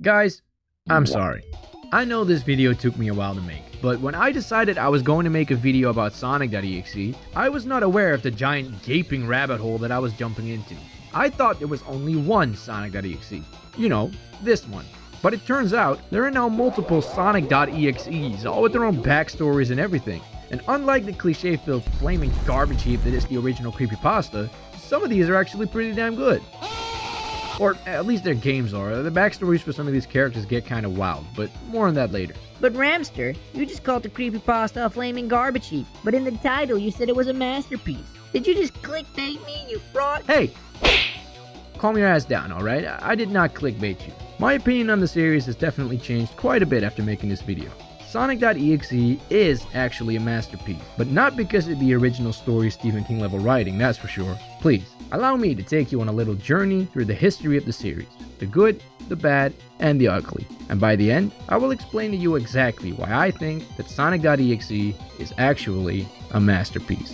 Guys, I'm sorry. I know this video took me a while to make, but when I decided I was going to make a video about Sonic.EXE, I was not aware of the giant gaping rabbit hole that I was jumping into. I thought there was only one Sonic.EXE. You know, this one. But it turns out, there are now multiple Sonic.EXEs, all with their own backstories and everything. And unlike the cliche-filled flaming garbage heap that is the original Creepypasta, some of these are actually pretty damn good. Or at least their games are. The backstories for some of these characters get kinda wild, but more on that later. But Ramster, you just called the Creepypasta a flaming garbage heap, but in the title you said it was a masterpiece. Did you just clickbait me, you fraud? Hey! Calm your ass down, alright? I did not clickbait you. My opinion on the series has definitely changed quite a bit after making this video. Sonic.EXE is actually a masterpiece, but not because of the original story Stephen King level writing, that's for sure. Please, allow me to take you on a little journey through the history of the series, the good, the bad, and the ugly. And by the end, I will explain to you exactly why I think that Sonic.EXE is actually a masterpiece.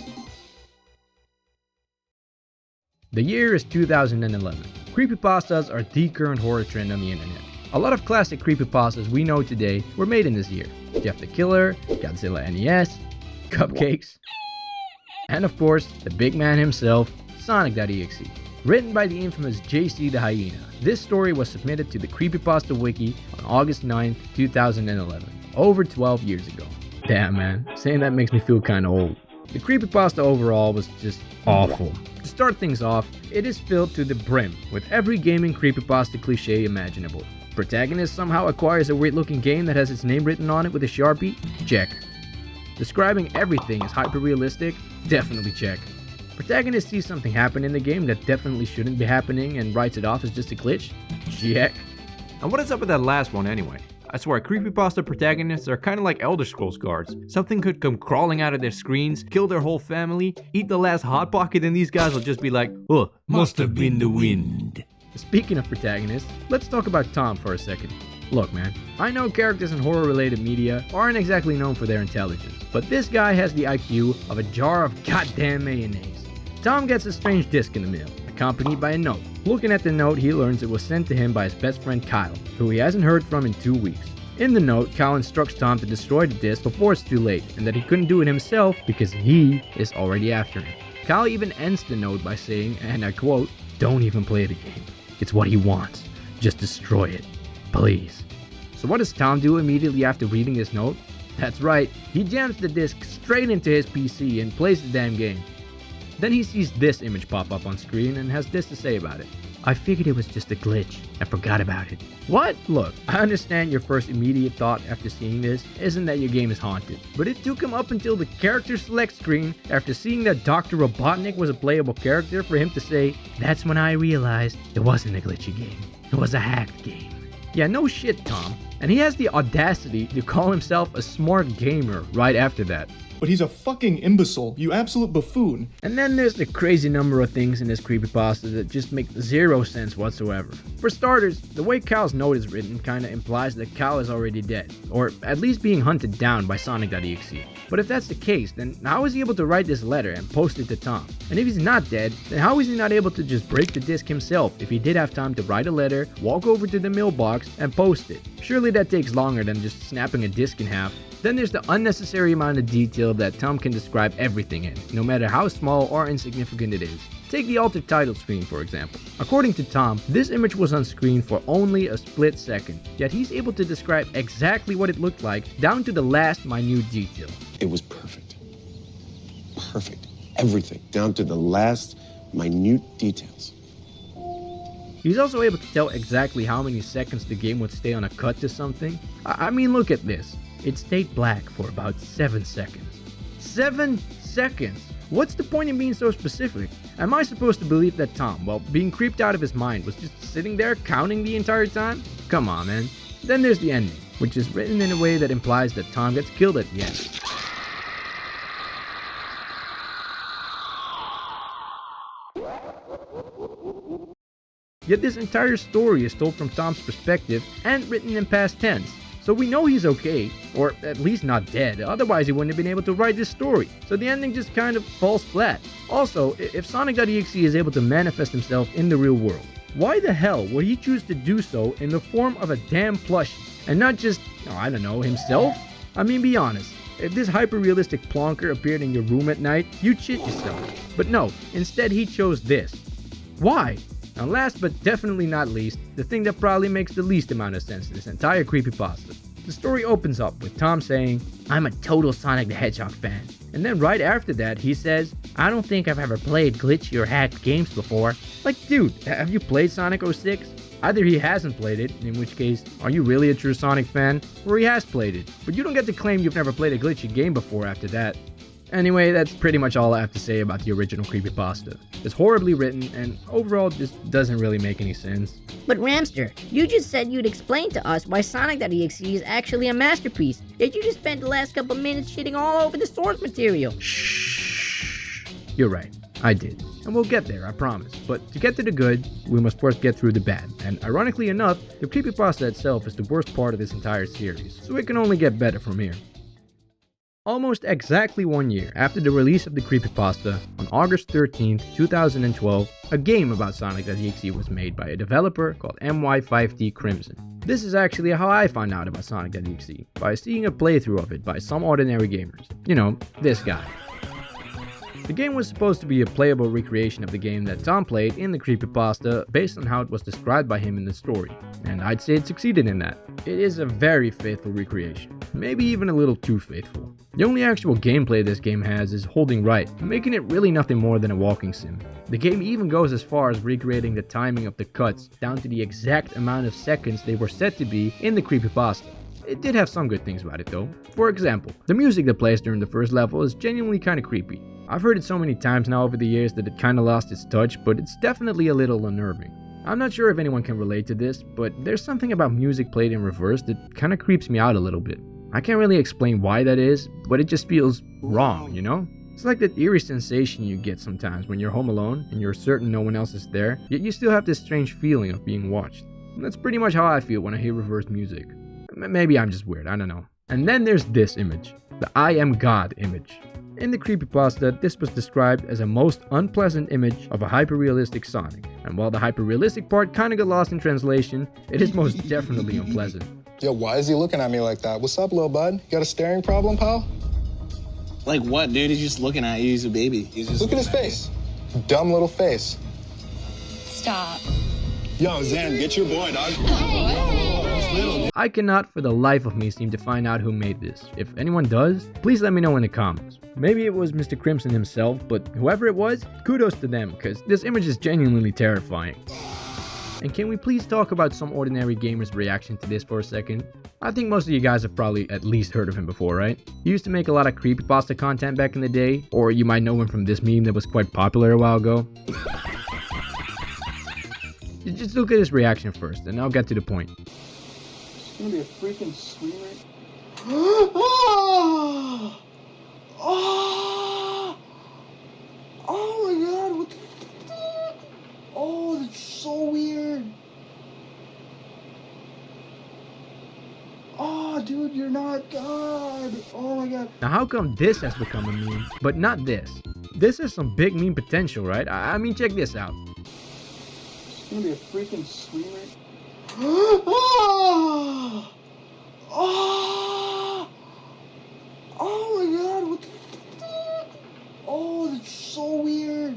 The year is 2011. Creepypastas are the current horror trend on the internet. A lot of classic creepypastas we know today were made in this year. Jeff the Killer, Godzilla NES, Cupcakes, and of course, the big man himself, Sonic.EXE. Written by the infamous JC the Hyena, this story was submitted to the Creepypasta Wiki on August 9th, 2011, over 12 years ago. Damn man, saying that makes me feel kinda old. The Creepypasta overall was just awful. To start things off, it is filled to the brim with every gaming creepypasta cliche imaginable. Protagonist somehow acquires a weird looking game that has its name written on it with a Sharpie? Check. Describing everything as hyper realistic? Definitely check. Protagonist sees something happen in the game that definitely shouldn't be happening and writes it off as just a glitch? Check. And what is up with that last one anyway? I swear, creepypasta protagonists are kinda like Elder Scrolls guards. Something could come crawling out of their screens, kill their whole family, eat the last Hot Pocket, and these guys will just be like, oh, must have been the wind. Speaking of protagonists, let's talk about Tom for a second. Look man, I know characters in horror related media aren't exactly known for their intelligence, but this guy has the IQ of a jar of goddamn mayonnaise. Tom gets a strange disc in the mail, accompanied by a note. Looking at the note, he learns it was sent to him by his best friend Kyle, who he hasn't heard from in 2 weeks. In the note, Kyle instructs Tom to destroy the disc before it's too late, and that he couldn't do it himself because he is already after him. Kyle even ends the note by saying, and I quote, "Don't even play the game. It's what he wants. Just destroy it. Please." So what does Tom do immediately after reading this note? That's right, he jams the disc straight into his PC and plays the damn game. Then he sees this image pop up on screen and has this to say about it. "I figured it was just a glitch. I forgot about it." What? Look, I understand your first immediate thought after seeing this isn't that your game is haunted, but it took him up until the character select screen after seeing that Dr. Robotnik was a playable character for him to say, "That's when I realized it wasn't a glitchy game. It was a hacked game." Yeah, no shit, Tom. And he has the audacity to call himself a smart gamer right after that. But he's a fucking imbecile, you absolute buffoon. And then there's the crazy number of things in this creepypasta that just make zero sense whatsoever. For starters, the way Cal's note is written kinda implies that Cal is already dead, or at least being hunted down by Sonic.EXE. But if that's the case, then how is he able to write this letter and post it to Tom? And if he's not dead, then how is he not able to just break the disc himself if he did have time to write a letter, walk over to the mailbox, and post it? Surely that takes longer than just snapping a disc in half. Then there's the unnecessary amount of detail that Tom can describe everything in, no matter how small or insignificant it is. Take the altered title screen for example. According to Tom, this image was on screen for only a split second, yet he's able to describe exactly what it looked like down to the last minute detail. It was perfect. Perfect. Everything, down to the last minute details. He's also able to tell exactly how many seconds the game would stay on a cut to something. I mean, look at this. It stayed black for about 7 seconds. 7 seconds? What's the point in being so specific? Am I supposed to believe that Tom, while being creeped out of his mind, was just sitting there counting the entire time? Come on, man. Then there's the ending, which is written in a way that implies that Tom gets killed at the end. Yet this entire story is told from Tom's perspective and written in past tense. So we know he's okay, or at least not dead, otherwise he wouldn't have been able to write this story. So the ending just kind of falls flat. Also, if Sonic.EXE is able to manifest himself in the real world, Why the hell would he choose to do so in the form of a damn plushie, and not just, I don't know, himself? I mean, be honest. If this hyper-realistic plonker appeared in your room at night, you'd shit yourself. But no, instead he chose this. Why? Now last but definitely not least, the thing that probably makes the least amount of sense to this entire creepypasta. The story opens up with Tom saying, "I'm a total Sonic the Hedgehog fan." And then right after that, he says, "I don't think I've ever played glitchy or hacked games before." Like, dude, have you played Sonic.EXE? Either he hasn't played it, in which case, are you really a true Sonic fan? Or he has played it, but you don't get to claim you've never played a glitchy game before after that. Anyway, that's pretty much all I have to say about the original creepypasta. It's horribly written, and overall just doesn't really make any sense. But Ramster, you just said you'd explain to us why Sonic.EXE is actually a masterpiece, yet you just spent the last couple minutes shitting all over the source material. Shh. You're right, I did. And we'll get there, I promise. But to get to the good, we must first get through the bad. And ironically enough, the creepypasta itself is the worst part of this entire series, so it can only get better from here. Almost exactly 1 year after the release of the creepypasta, on August 13th, 2012, a game about Sonic.EXE was made by a developer called MY5D Crimson. This is actually how I found out about Sonic.EXE, by seeing a playthrough of it by some ordinary gamers. You know, this guy. The game was supposed to be a playable recreation of the game that Tom played in the creepypasta based on how it was described by him in the story, and I'd say it succeeded in that. It is a very faithful recreation, maybe even a little too faithful. The only actual gameplay this game has is holding right, making it really nothing more than a walking sim. The game even goes as far as recreating the timing of the cuts down to the exact amount of seconds they were set to be in the creepypasta. It did have some good things about it though. For example, the music that plays during the first level is genuinely kinda creepy. I've heard it so many times now over the years that it kinda lost its touch, but it's definitely a little unnerving. I'm not sure if anyone can relate to this, but there's something about music played in reverse that kinda creeps me out a little bit. I can't really explain why that is, but it just feels wrong, you know? It's like that eerie sensation you get sometimes when you're home alone and you're certain no one else is there, yet you still have this strange feeling of being watched. And that's pretty much how I feel when I hear reverse music. Maybe I'm just weird, I don't know. And then there's this image, the I am God image. In the creepypasta, this was described as a most unpleasant image of a hyper-realistic Sonic. And while the hyper-realistic part kinda got lost in translation, it is most definitely unpleasant. Yo, why is he looking at me like that? What's up, little bud? You got a staring problem, pal? Like what, dude? He's just looking at you. He's a baby. He's just Look at his face. Dumb little face. Stop. Yo, Zame, get your boy, dog. I cannot for the life of me seem to find out who made this. If anyone does, please let me know in the comments. Maybe it was Mr. Crimson himself, but whoever it was, kudos to them, because this image is genuinely terrifying. And can we please talk about some ordinary gamer's reaction to this for a second? I think most of you guys have probably at least heard of him before, right? He used to make a lot of creepypasta content back in the day, or you might know him from this meme that was quite popular a while ago. Just look at his reaction first, and I'll get to the point. It's gonna be a freaking screamer. Oh! Oh! Oh my god, what the fuck? Oh, that's so weird. Oh, dude, you're not God. Oh my god. Now how come this has become a meme, but not this? This has some big meme potential, right? I mean, check this out. It's gonna be a freaking screamer. Oh! Oh! Oh my god, what the fuck? Oh, that's so weird.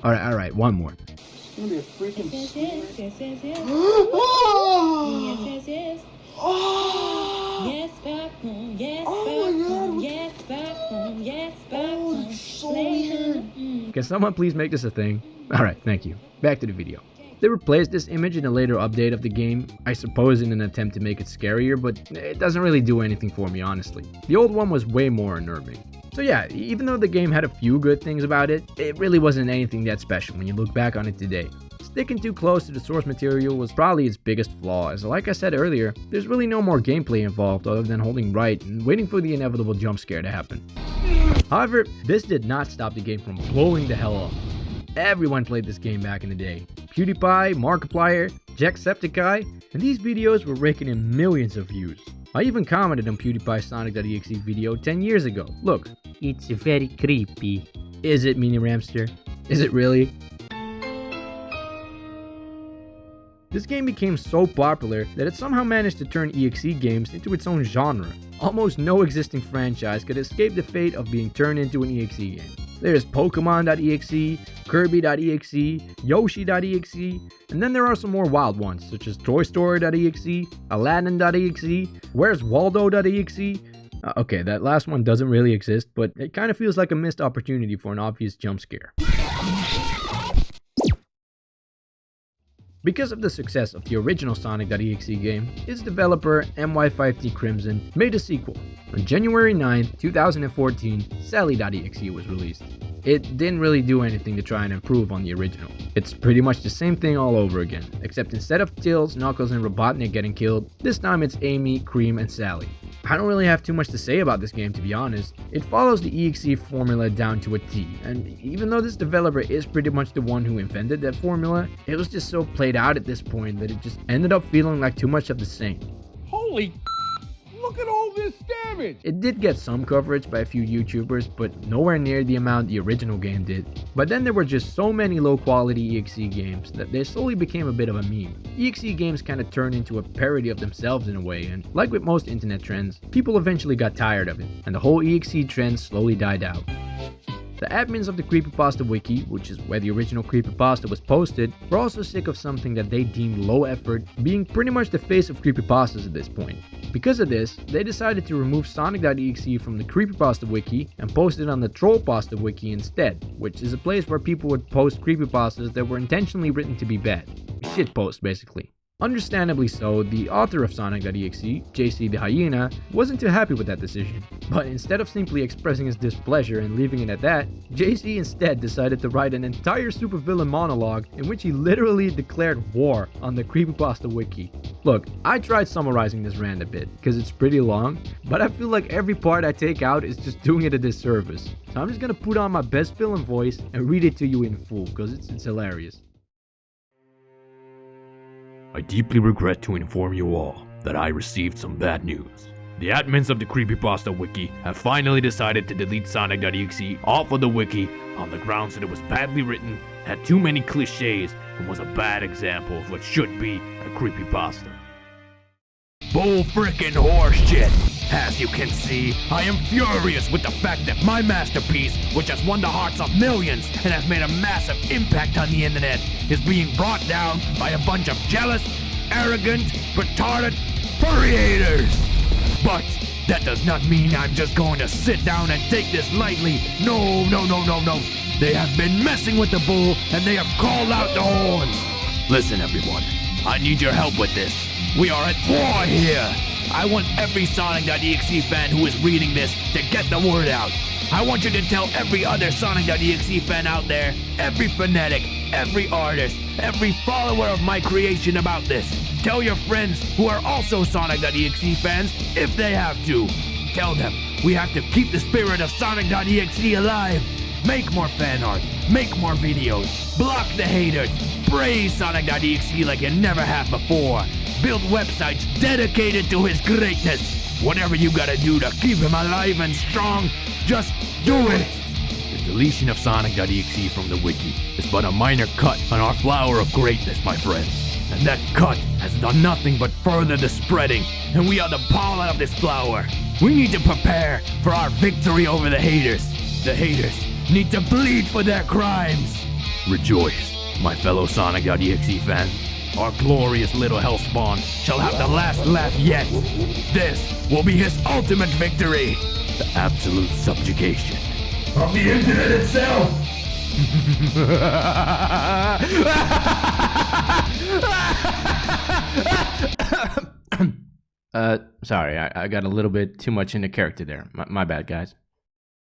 Alright, one more. It's gonna be a freaking screamer. Yes. Oh! Yes. Oh! Yes, popcorn. Yes, Oh my god, what the Yes, popcorn. Yes, Oh, that's so weird. Can someone please make this a thing? Alright, thank you. Back to the video. They replaced this image in a later update of the game, I suppose in an attempt to make it scarier, but it doesn't really do anything for me, honestly. The old one was way more unnerving. So yeah, even though the game had a few good things about it, it really wasn't anything that special when you look back on it today. Sticking too close to the source material was probably its biggest flaw, as like I said earlier, there's really no more gameplay involved other than holding right and waiting for the inevitable jump scare to happen. However, this did not stop the game from blowing the hell up. Everyone played this game back in the day. PewDiePie, Markiplier, Jacksepticeye, and these videos were raking in millions of views. I even commented on PewDiePie's Sonic.EXE video 10 years ago. Look, it's very creepy. Is it, Mini Ramster? Is it really? This game became so popular that it somehow managed to turn EXE games into its own genre. Almost no existing franchise could escape the fate of being turned into an EXE game. There's Pokemon.EXE, Kirby.EXE, Yoshi.EXE, and then there are some more wild ones such as Toy Story.EXE, Aladdin.EXE, Where's Waldo.EXE. Okay, that last one doesn't really exist, but it kind of feels like a missed opportunity for an obvious jump scare. Because of the success of the original Sonic.EXE game, its developer MY5T Crimson made a sequel. On January 9, 2014, Sally.EXE was released. It didn't really do anything to try and improve on the original. It's pretty much the same thing all over again, except instead of Tails, Knuckles, and Robotnik getting killed, this time it's Amy, Cream, and Sally. I don't really have too much to say about this game, to be honest. It follows the EXE formula down to a T, and even though this developer is pretty much the one who invented that formula, it was just so played out at this point that it just ended up feeling like too much of the same. Holy look at all this damage! It did get some coverage by a few YouTubers, but nowhere near the amount the original game did. But then there were just so many low quality EXE games that they slowly became a bit of a meme. EXE games kind of turned into a parody of themselves in a way, and like with most internet trends, people eventually got tired of it, and the whole EXE trend slowly died out. The admins of the Creepypasta wiki, which is where the original Creepypasta was posted, were also sick of something that they deemed low effort, being pretty much the face of Creepypastas at this point. Because of this, they decided to remove Sonic.EXE from the Creepypasta wiki and post it on the Trollpasta wiki instead, which is a place where people would post creepypastas that were intentionally written to be bad. Shitposts, basically. Understandably so, the author of Sonic.EXE, JC the Hyena, wasn't too happy with that decision. But instead of simply expressing his displeasure and leaving it at that, JC instead decided to write an entire supervillain monologue in which he literally declared war on the Creepypasta wiki. Look, I tried summarizing this rant a bit, because it's pretty long, but I feel like every part I take out is just doing it a disservice. So I'm just gonna put on my best villain voice and read it to you in full, because it's hilarious. I deeply regret to inform you all that I received some bad news. The admins of the Creepypasta wiki have finally decided to delete Sonic.EXE off of the wiki on the grounds that it was badly written, had too many cliches, and was a bad example of what should be a creepypasta. Bull frickin' horseshit! As you can see, I am furious with the fact that my masterpiece, which has won the hearts of millions and has made a massive impact on the internet, is being brought down by a bunch of jealous, arrogant, retarded furry haters. But that does not mean I'm just going to sit down and take this lightly. No. They have been messing with the bull and they have called out the horns. Listen everyone, I need your help with this. We are at war here. I want every Sonic.EXE fan who is reading this to get the word out. I want you to tell every other Sonic.EXE fan out there, every fanatic, every artist, every follower of my creation about this. Tell your friends who are also Sonic.EXE fans if they have to. Tell them we have to keep the spirit of Sonic.EXE alive. Make more fan art, make more videos, block the haters, praise Sonic.EXE like you never have before. Build websites dedicated to his greatness. Whatever you gotta do to keep him alive and strong, just do it! The deletion of Sonic.EXE from the wiki is but a minor cut on our flower of greatness, my friends. And that cut has done nothing but further the spreading, and we are the pollen of this flower. We need to prepare for our victory over the haters. The haters need to bleed for their crimes. Rejoice, my fellow Sonic.EXE fans. Our glorious little hellspawn shall have the last laugh yet. This will be his ultimate victory. The absolute subjugation of the internet itself. Sorry, I got a little bit too much into character there. My bad, guys.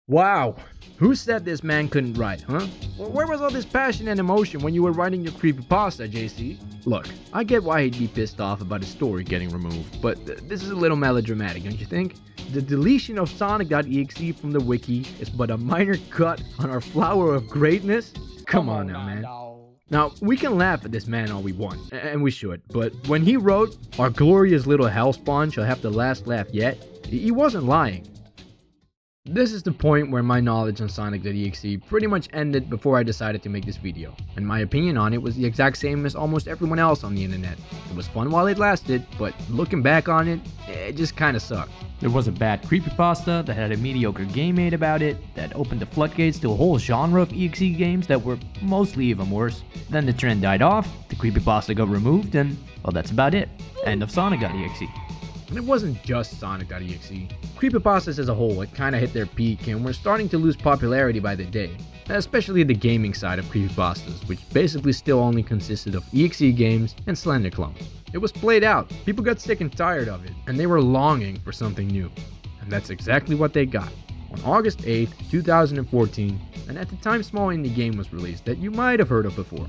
Wow, who said this man couldn't write, huh? Where was all this passion and emotion when you were writing your creepypasta, JC? Look, I get why he'd be pissed off about his story getting removed, but this is a little melodramatic, don't you think? The deletion of Sonic.EXE from the wiki is but a minor cut on our flower of greatness? Come on now, man. Now, we can laugh at this man all we want, and we should, but when he wrote, "Our glorious little hellspawn shall have the last laugh yet," he wasn't lying. This is the point where my knowledge on Sonic.EXE pretty much ended before I decided to make this video, and my opinion on it was the exact same as almost everyone else on the internet. It was fun while it lasted, but looking back on it, it just kinda sucked. There was a bad creepypasta that had a mediocre game made about it, that opened the floodgates to a whole genre of EXE games that were mostly even worse. Then the trend died off, the creepypasta got removed, and well, that's about it. End of Sonic.EXE. And it wasn't just Sonic.EXE. Creepypastas as a whole had kinda hit their peak and were starting to lose popularity by the day, especially the gaming side of creepypastas, which basically still only consisted of EXE games and Slender clones. It was played out, people got sick and tired of it, and they were longing for something new. And that's exactly what they got. On August 8th, 2014, and at the time small indie game was released that you might have heard of before.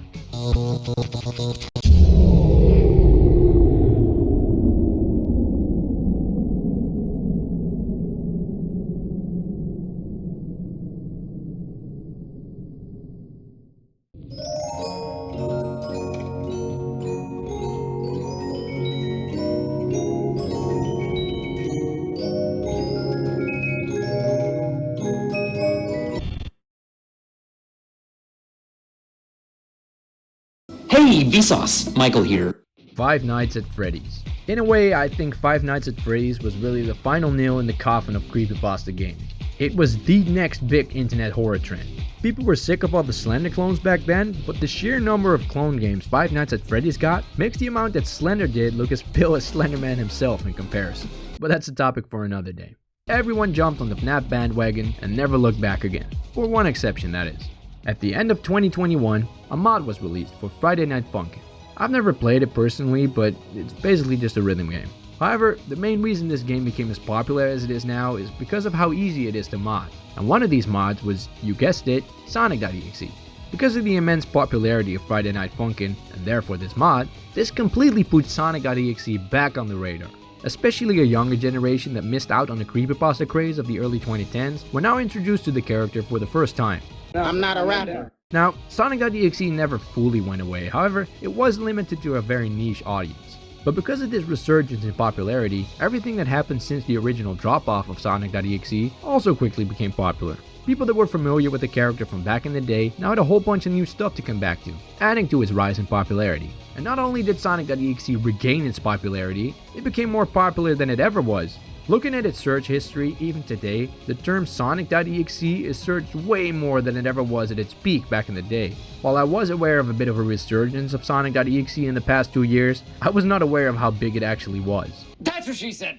Hey, Vsauce! Michael here. Five Nights at Freddy's. In a way, I think Five Nights at Freddy's was really the final nail in the coffin of creepypasta gaming. It was the next big internet horror trend. People were sick of all the Slender clones back then, but the sheer number of clone games Five Nights at Freddy's got makes the amount that Slender did look as pale as Slenderman himself in comparison. But that's a topic for another day. Everyone jumped on the FNAF bandwagon and never looked back again. For one exception, that is. At the end of 2021, a mod was released for Friday Night Funkin. I've never played it personally, but it's basically just a rhythm game. However, the main reason this game became as popular as it is now is because of how easy it is to mod. And one of these mods was, you guessed it, Sonic.EXE. Because of the immense popularity of Friday Night Funkin', and therefore this mod, this completely put Sonic.EXE back on the radar. Especially a younger generation that missed out on the creepypasta craze of the early 2010s were now introduced to the character for the first time. I'm not a rapper. Now, Sonic.EXE never fully went away, however, it was limited to a very niche audience. But because of this resurgence in popularity, everything that happened since the original drop-off of Sonic.EXE also quickly became popular. People that were familiar with the character from back in the day now had a whole bunch of new stuff to come back to, adding to its rise in popularity. And not only did Sonic.EXE regain its popularity, it became more popular than it ever was. Looking at its search history, even today, the term Sonic.EXE is searched way more than it ever was at its peak back in the day. While I was aware of a bit of a resurgence of Sonic.EXE in the past 2 years, I was not aware of how big it actually was. That's what she said!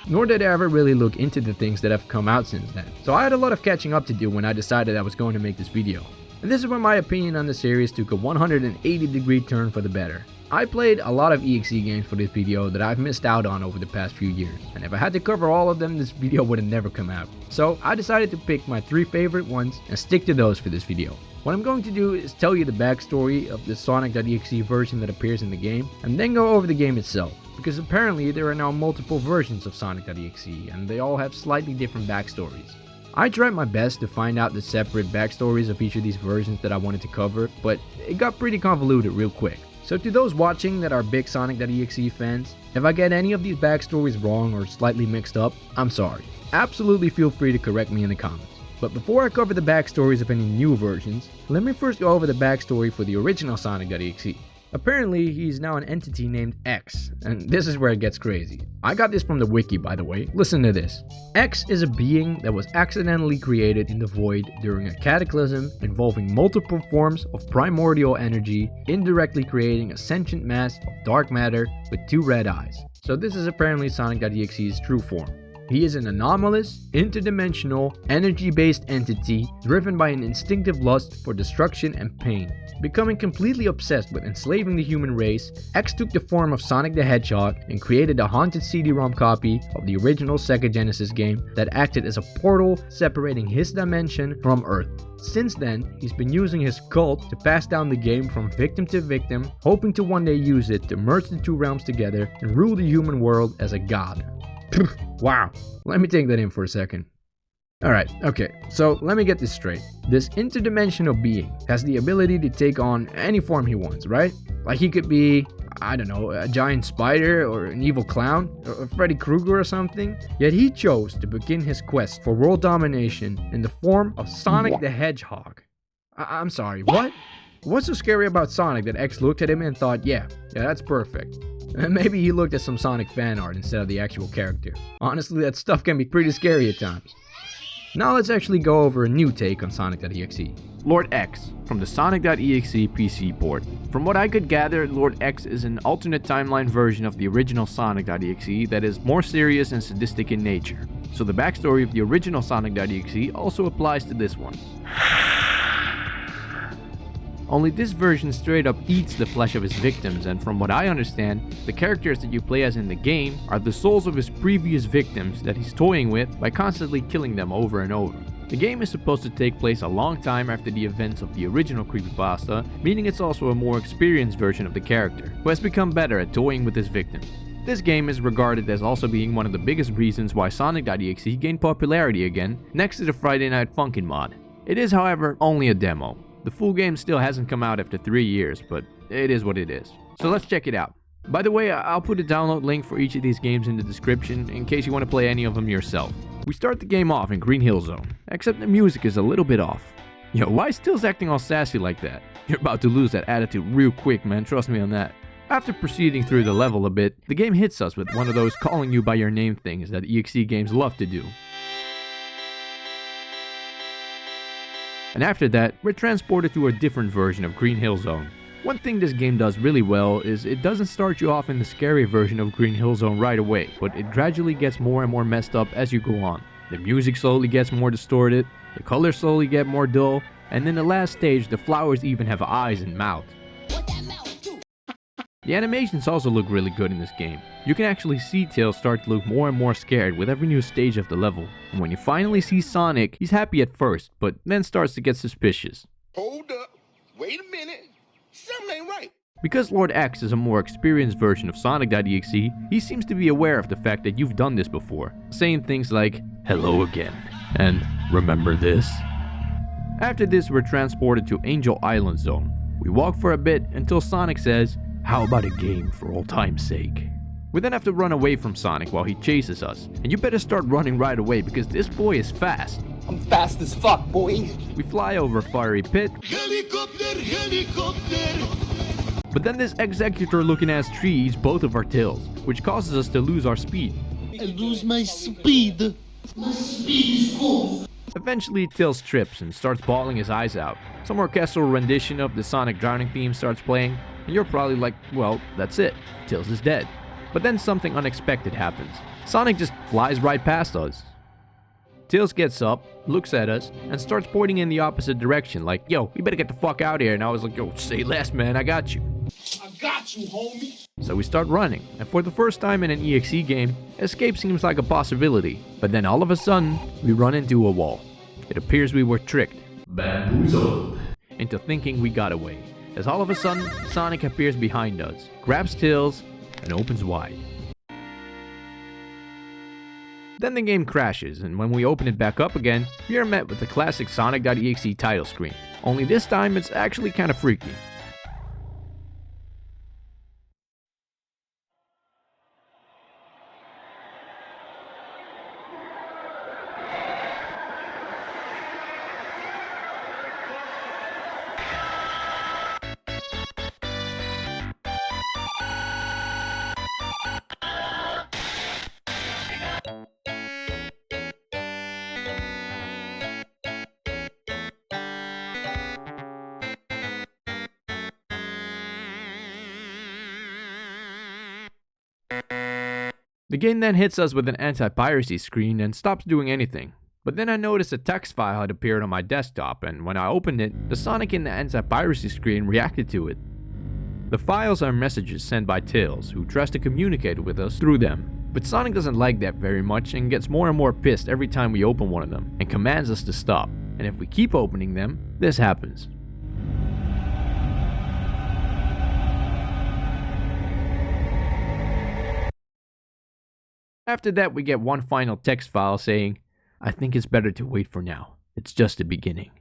Nor did I ever really look into the things that have come out since then. So I had a lot of catching up to do when I decided I was going to make this video. And this is when my opinion on the series took a 180-degree turn for the better. I played a lot of EXE games for this video that I've missed out on over the past few years, and if I had to cover all of them, this video would have never come out. So I decided to pick my 3 favorite ones and stick to those for this video. What I'm going to do is tell you the backstory of the Sonic.EXE version that appears in the game, and then go over the game itself, because apparently there are now multiple versions of Sonic.EXE, and they all have slightly different backstories. I tried my best to find out the separate backstories of each of these versions that I wanted to cover, but it got pretty convoluted real quick. So to those watching that are big Sonic.EXE fans, if I get any of these backstories wrong or slightly mixed up, I'm sorry. Absolutely feel free to correct me in the comments. But before I cover the backstories of any new versions, let me first go over the backstory for the original Sonic.EXE. Apparently, he's now an entity named X, and this is where it gets crazy. I got this from the wiki, by the way. Listen to this. X is a being that was accidentally created in the void during a cataclysm involving multiple forms of primordial energy, indirectly creating a sentient mass of dark matter with 2 red eyes. So this is apparently Sonic.EXE's true form. He is an anomalous, interdimensional, energy-based entity driven by an instinctive lust for destruction and pain. Becoming completely obsessed with enslaving the human race, X took the form of Sonic the Hedgehog and created a haunted CD-ROM copy of the original Sega Genesis game that acted as a portal separating his dimension from Earth. Since then, he's been using his cult to pass down the game from victim to victim, hoping to one day use it to merge the 2 realms together and rule the human world as a god. Wow, let me take that in for a second. Alright, okay, so let me get this straight. This interdimensional being has the ability to take on any form he wants, right? Like he could be, I don't know, a giant spider or an evil clown or Freddy Krueger or something. Yet he chose to begin his quest for world domination in the form of Sonic the Hedgehog. I'm sorry, what? What's so scary about Sonic that X looked at him and thought, yeah, that's perfect? Maybe he looked at some Sonic fan art instead of the actual character. Honestly, that stuff can be pretty scary at times. Now let's actually go over a new take on Sonic.EXE. Lord.EXE from the Sonic.EXE PC port. From what I could gather, Lord.EXE is an alternate timeline version of the original Sonic.EXE that is more serious and sadistic in nature. So the backstory of the original Sonic.EXE also applies to this one. Only this version straight up eats the flesh of his victims, and from what I understand, the characters that you play as in the game are the souls of his previous victims that he's toying with by constantly killing them over and over. The game is supposed to take place a long time after the events of the original Creepypasta, meaning it's also a more experienced version of the character, who has become better at toying with his victims. This game is regarded as also being one of the biggest reasons why Sonic.EXE gained popularity again, next to the Friday Night Funkin mod. It is, however, only a demo. The full game still hasn't come out after 3 years, but it is what it is. So let's check it out. By the way, I'll put a download link for each of these games in the description in case you want to play any of them yourself. We start the game off in Green Hill Zone, except the music is a little bit off. Yo, why is Tails acting all sassy like that? You're about to lose that attitude real quick, man, trust me on that. After proceeding through the level a bit, the game hits us with one of those calling you by your name things that EXE games love to do. And after that, we're transported to a different version of Green Hill Zone. One thing this game does really well is it doesn't start you off in the scary version of Green Hill Zone right away, but it gradually gets more and more messed up as you go on. The music slowly gets more distorted, the colors slowly get more dull, and in the last stage the flowers even have eyes and mouths. The animations also look really good in this game. You can actually see Tails start to look more and more scared with every new stage of the level. And when you finally see Sonic, he's happy at first, but then starts to get suspicious. Hold up. Wait a minute. Something ain't right. Because Lord.EXE is a more experienced version of Sonic.EXE, he seems to be aware of the fact that you've done this before, saying things like, "Hello again," and "Remember this?" After this, we're transported to Angel Island Zone. We walk for a bit until Sonic says, "How about a game for old time's sake?" We then have to run away from Sonic while he chases us, and you better start running right away because this boy is fast. I'm fast as fuck, boy. We fly over a fiery pit, Helicopter, helicopter. but then this executor looking ass tree eats both of our tails, which causes us to lose our speed. I lose my speed. My speed is gone. Eventually, Tails trips and starts bawling his eyes out. Some orchestral rendition of the Sonic drowning theme starts playing, and you're probably like, well, that's it. Tails is dead. But then something unexpected happens. Sonic just flies right past us. Tails gets up, looks at us, and starts pointing in the opposite direction, like, "Yo, you better get the fuck out of here." And I was like, "Yo, say less, man, I got you." I got you, homie. So we start running, and for the first time in an EXE game, escape seems like a possibility. But then all of a sudden, we run into a wall. It appears we were tricked, bamboozled, into thinking we got away. As all of a sudden, Sonic appears behind us, grabs Tails, and opens wide. Then the game crashes, and when we open it back up again, we are met with the classic Sonic.EXE title screen. Only this time, it's actually kind of freaky. The game then hits us with an anti-piracy screen and stops doing anything. But then I noticed a text file had appeared on my desktop, and when I opened it, the Sonic in the anti-piracy screen reacted to it. The files are messages sent by Tails, who tries to communicate with us through them. But Sonic doesn't like that very much and gets more and more pissed every time we open one of them, and commands us to stop. And if we keep opening them, this happens. After that, we get one final text file saying, "I think it's better to wait for now. It's just the beginning."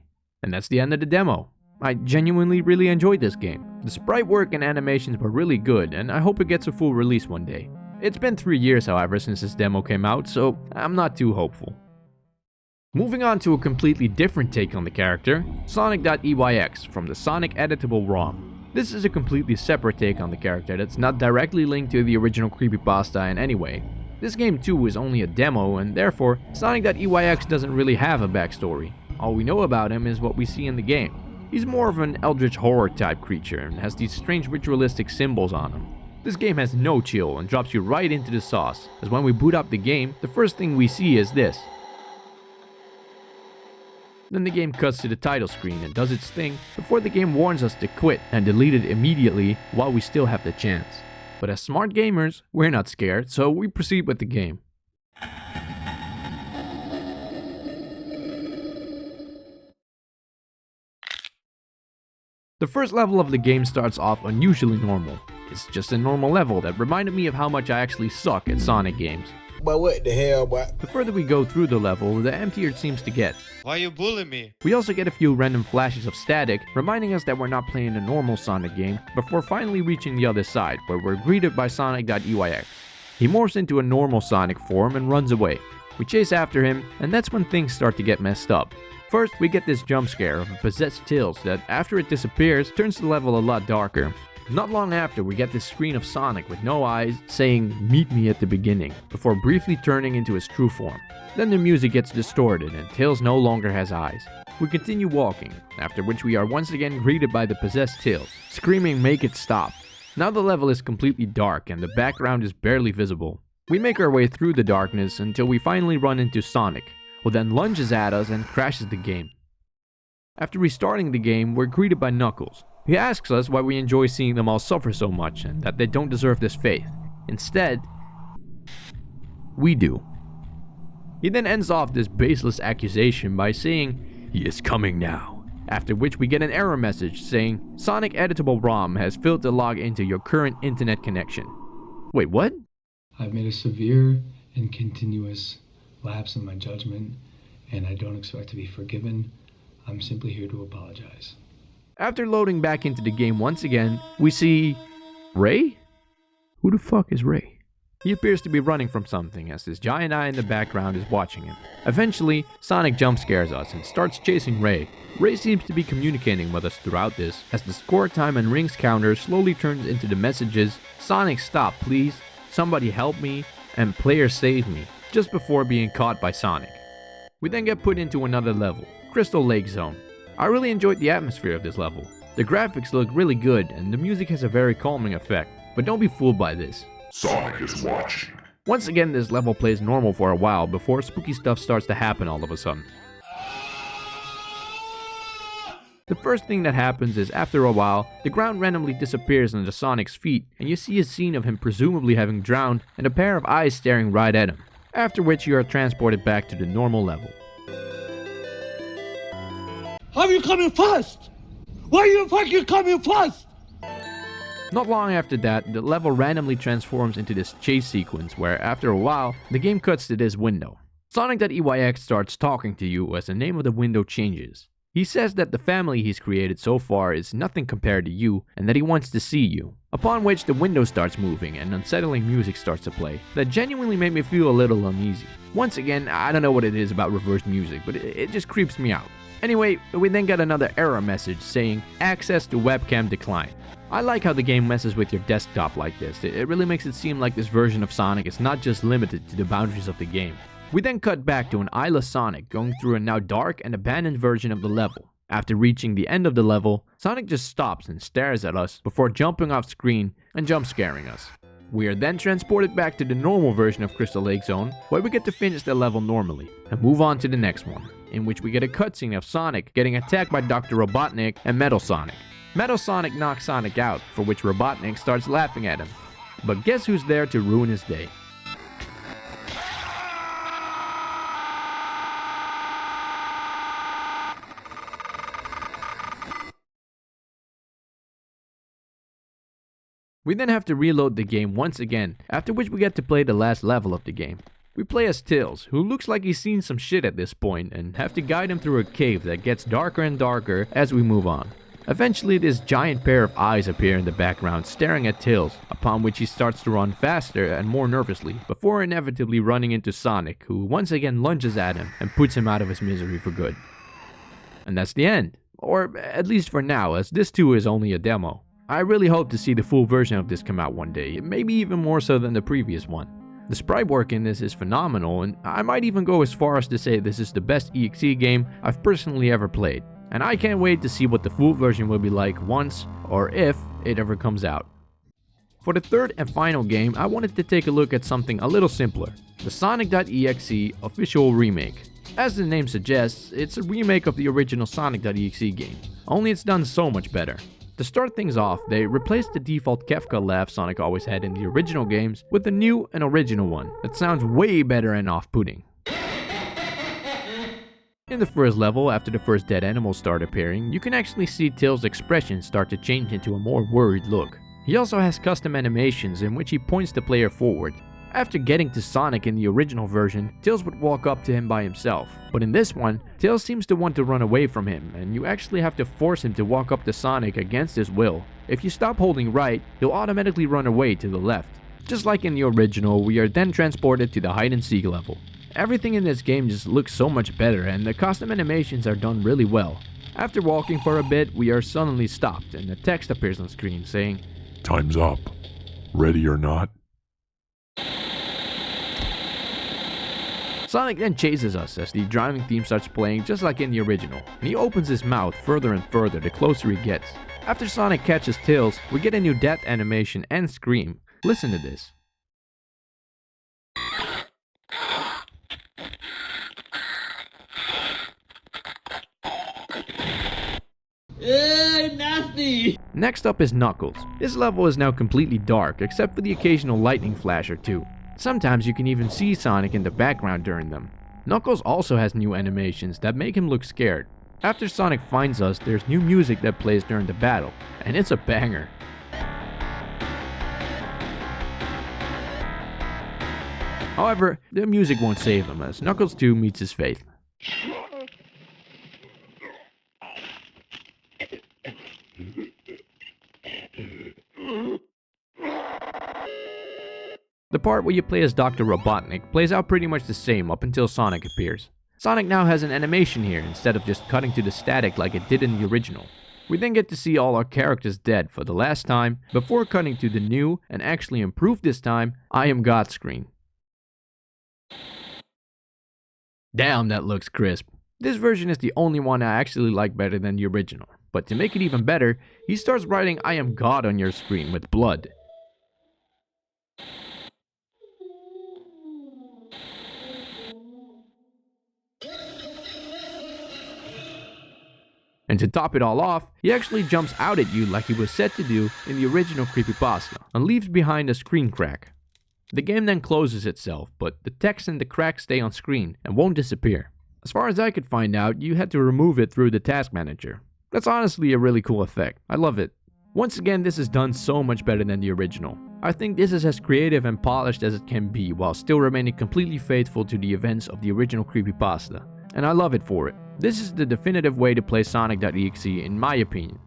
And that's the end of the demo. I genuinely really enjoyed this game. The sprite work and animations were really good, and I hope it gets a full release one day. It's been 3 years, however, since this demo came out, so I'm not too hopeful. Moving on to a completely different take on the character, Sonic.EYX from the SonicEditableROM. This is a completely separate take on the character that's not directly linked to the original Creepypasta in any way. This game too is only a demo, and therefore Sonic.EYX doesn't really have a backstory. All we know about him is what we see in the game. He's more of an eldritch horror type creature and has these strange ritualistic symbols on him. This game has no chill and drops you right into the sauce, as when we boot up the game, the first thing we see is this. Then the game cuts to the title screen and does its thing before the game warns us to quit and delete it immediately while we still have the chance. But as smart gamers, we're not scared, so we proceed with the game. The first level of the game starts off unusually normal. It's just a normal level that reminded me of how much I actually suck at Sonic games. But what the hell, boy? The further we go through the level, the emptier it seems to get. Why you bullying me? We also get a few random flashes of static, reminding us that we're not playing a normal Sonic game, before finally reaching the other side, where we're greeted by Sonic.EYX. He morphs into a normal Sonic form and runs away. We chase after him, and that's when things start to get messed up. First, we get this jump scare of a possessed Tails that, after it disappears, turns the level a lot darker. Not long after, we get this screen of Sonic with no eyes saying, "Meet me at the beginning," before briefly turning into his true form. Then the music gets distorted and Tails no longer has eyes. We continue walking, after which we are once again greeted by the possessed Tails, screaming, "Make it stop." Now the level is completely dark and the background is barely visible. We make our way through the darkness until we finally run into Sonic, who then lunges at us and crashes the game. After restarting the game, we're greeted by Knuckles. He asks us why we enjoy seeing them all suffer so much and that they don't deserve this fate. Instead, we do. He then ends off this baseless accusation by saying, "He is coming now." After which we get an error message saying, "SonicEditableROM has failed to log into your current internet connection." Wait, what? I've made a severe and continuous lapse in my judgment, and I don't expect to be forgiven. I'm simply here to apologize. After loading back into the game once again, we see Ray? Who the fuck is Ray? He appears to be running from something as this giant eye in the background is watching him. Eventually, Sonic jump scares us and starts chasing Ray. Ray seems to be communicating with us throughout this, as the score time and rings counter slowly turns into the messages, "Sonic, stop please, somebody help me," and "Player save me," just before being caught by Sonic. We then get put into another level, Crystal Lake Zone. I really enjoyed the atmosphere of this level. The graphics look really good and the music has a very calming effect, but don't be fooled by this. Sonic is watching. Once again, this level plays normal for a while before spooky stuff starts to happen all of a sudden. The first thing that happens is, after a while, the ground randomly disappears under Sonic's feet and you see a scene of him presumably having drowned and a pair of eyes staring right at him, after which you are transported back to the normal level. How are you coming first? Why are you fucking coming first? Not long after that, the level randomly transforms into this chase sequence where, after a while, the game cuts to this window. Sonic.EYX starts talking to you as the name of the window changes. He says that the family he's created so far is nothing compared to you and that he wants to see you. Upon which the window starts moving and unsettling music starts to play that genuinely made me feel a little uneasy. Once again, I don't know what it is about reverse music, but it just creeps me out. Anyway, we then get another error message saying, "Access to webcam declined." I like how the game messes with your desktop like this. It really makes it seem like this version of Sonic is not just limited to the boundaries of the game. We then cut back to an eyeless Sonic going through a now dark and abandoned version of the level. After reaching the end of the level, Sonic just stops and stares at us before jumping off screen and jump scaring us. We are then transported back to the normal version of Crystal Lake Zone, where we get to finish the level normally and move on to the next one, in which we get a cutscene of Sonic getting attacked by Dr. Robotnik and Metal Sonic. Metal Sonic knocks Sonic out, for which Robotnik starts laughing at him. But guess who's there to ruin his day? We then have to reload the game once again, after which we get to play the last level of the game. We play as Tails, who looks like he's seen some shit at this point, and have to guide him through a cave that gets darker and darker as we move on. Eventually, this giant pair of eyes appear in the background staring at Tails, upon which he starts to run faster and more nervously, before inevitably running into Sonic, who once again lunges at him and puts him out of his misery for good. And that's the end. Or at least for now, as this too is only a demo. I really hope to see the full version of this come out one day, maybe even more so than the previous one. The sprite work in this is phenomenal, and I might even go as far as to say this is the best EXE game I've personally ever played. And I can't wait to see what the full version will be like once, or if, it ever comes out. For the third and final game, I wanted to take a look at something a little simpler, the Sonic.EXE official remake. As the name suggests, it's a remake of the original Sonic.EXE game, only it's done so much better. To start things off, they replaced the default Kefka laugh Sonic always had in the original games with a new and original one that sounds way better and off-putting. In the first level, after the first dead animals start appearing, you can actually see Tails' expression start to change into a more worried look. He also has custom animations in which he points the player forward. After getting to Sonic in the original version, Tails would walk up to him by himself, but in this one, Tails seems to want to run away from him, and you actually have to force him to walk up to Sonic against his will. If you stop holding right, he'll automatically run away to the left. Just like in the original, we are then transported to the hide-and-seek level. Everything in this game just looks so much better, and the custom animations are done really well. After walking for a bit, we are suddenly stopped, and a text appears on screen saying, "Time's up. Ready or not?" Sonic then chases us as the driving theme starts playing just like in the original, and he opens his mouth further and further the closer he gets. After Sonic catches Tails, we get a new death animation and scream. Listen to this. Nasty! Next up is Knuckles. This level is now completely dark except for the occasional lightning flash or two. Sometimes you can even see Sonic in the background during them. Knuckles also has new animations that make him look scared. After Sonic finds us, there's new music that plays during the battle, and it's a banger. However, the music won't save him as Knuckles 2 meets his fate. The part where you play as Dr. Robotnik plays out pretty much the same up until Sonic appears. Sonic now has an animation here instead of just cutting to the static like it did in the original. We then get to see all our characters dead for the last time before cutting to the new and actually improved this time I Am God screen. Damn, that looks crisp. This version is the only one I actually like better than the original. But to make it even better, he starts writing I Am God on your screen with blood. And to top it all off, he actually jumps out at you like he was set to do in the original Creepypasta and leaves behind a screen crack. The game then closes itself, but the text and the crack stay on screen and won't disappear. As far as I could find out, you had to remove it through the task manager. That's honestly a really cool effect. I love it. Once again, this is done so much better than the original. I think this is as creative and polished as it can be while still remaining completely faithful to the events of the original Creepypasta. And I love it for it. This is the definitive way to play Sonic.EXE in my opinion.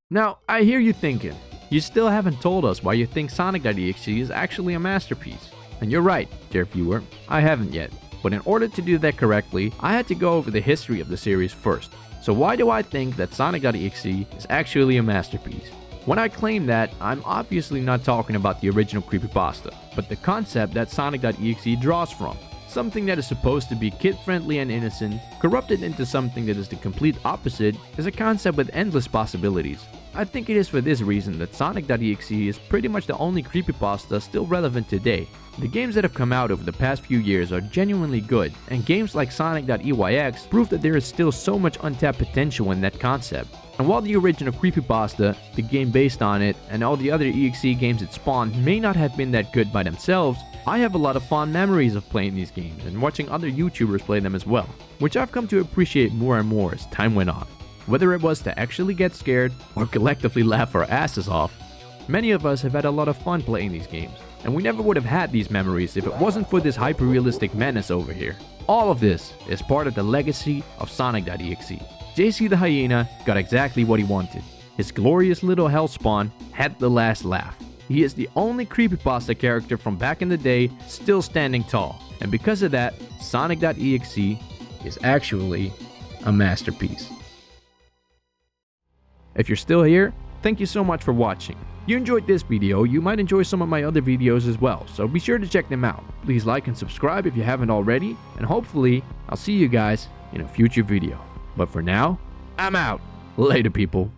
Now, I hear you thinking, you still haven't told us why you think Sonic.EXE is actually a masterpiece. And you're right, dear viewer, I haven't yet. But in order to do that correctly, I had to go over the history of the series first. So why do I think that Sonic.EXE is actually a masterpiece? When I claim that, I'm obviously not talking about the original Creepypasta, but the concept that Sonic.EXE draws from. Something that is supposed to be kid-friendly and innocent, corrupted into something that is the complete opposite, is a concept with endless possibilities. I think it is for this reason that Sonic.EXE is pretty much the only Creepypasta still relevant today. The games that have come out over the past few years are genuinely good, and games like Sonic.EYX prove that there is still so much untapped potential in that concept. And while the original Creepypasta, the game based on it, and all the other EXE games it spawned may not have been that good by themselves, I have a lot of fond memories of playing these games and watching other YouTubers play them as well, which I've come to appreciate more and more as time went on. Whether it was to actually get scared or collectively laugh our asses off, many of us have had a lot of fun playing these games, and we never would have had these memories if it wasn't for this hyper-realistic menace over here. All of this is part of the legacy of Sonic.EXE. JC the Hyena got exactly what he wanted. his glorious little hellspawn had the last laugh. He is the only Creepypasta character from back in the day still standing tall, and because of that, Sonic.EXE is actually a masterpiece. If you're still here, thank you so much for watching. If you enjoyed this video, you might enjoy some of my other videos as well, so be sure to check them out. Please like and subscribe if you haven't already, and hopefully, I'll see you guys in a future video. But for now, I'm out. Later, people.